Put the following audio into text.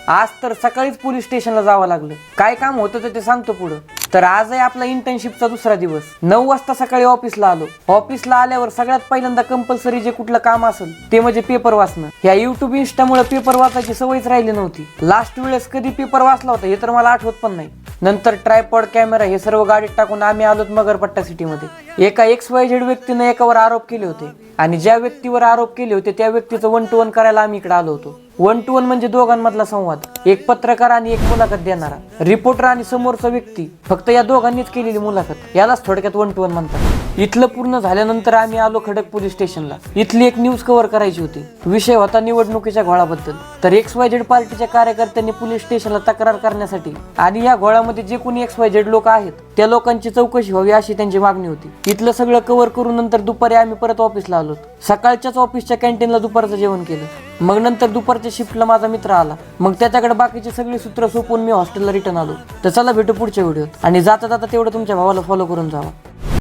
आज तर सकाळीच पोलीस स्टेशनला जावं लागलं. काय काम होतं ते सांगतो पुढं. तर आज आहे आपला इंटर्नशिपचा दुसरा दिवस. 9 वाजता सकाळी ऑफिसला आलो. ऑफिसला आल्यावर सगळ्यात पहिल्यांदा कंपल्सरी जे कुठलं काम असेल ते म्हणजे पेपर वाचणं. ह्या युट्यूब इंस्टामुळे पेपर वाचायची सवयच राहिली नव्हती. लास्ट वेळेस कधी पेपर वाचला होता हे तर मला आठवत पण नाही. नंतर ट्रायपॉड, कॅमेरा हे सर्व गाडीत टाकून आम्ही आलोत मगरपट्टा सिटीमध्ये. एका XYZ व्यक्तीने एकावर आरोप केले होते आणि ज्या व्यक्तीवर आरोप केले होते त्या व्यक्तीचं 1 to 1 करायला आम्ही इकडे आलो होतो. 1 to 1 म्हणजे दोघांमधला संवाद. एक पत्रकार आणि एक मुलाखत देणारा. रिपोर्टर आणि समोरचा व्यक्ती, फक्त या दोघांनीच केलेली मुलाखत. यालाच थोडक्यात 1 to 1 म्हणतात. इथलं पूर्ण झाल्यानंतर आम्ही आलो खडक पोलीस स्टेशनला. इथली एक न्यूज कव्हर करायची होती. विषय होता निवडणुकीच्या घोळाबद्दल. तर XYZ पार्टीच्या कार्यकर्त्यांनी पोलीस स्टेशनला तक्रार करण्यासाठी आणि या घोळामध्ये जे कोणी XYZ लोक आहेत त्या लोकांची चौकशी व्हावी अशी त्यांची मागणी होती. इथलं सगळं कव्हर करून नंतर दुपारी आम्ही परत ऑफिसला आलो. सकाळच्याच ऑफिसच्या कॅन्टीनला दुपारचं जेवण केलं. मग नंतर दुपारच्या शिफ्टला माझा मित्र आला. मग त्याच्याकडे बाकीची सगळी सूत्र सोपवून मी हॉस्टेलला रिटर्न आलो. तर चला भेटू पुढच्या व्हिडिओत. आणि जाता जाता तेवढं तुमच्या भावाला फॉलो करून जावा.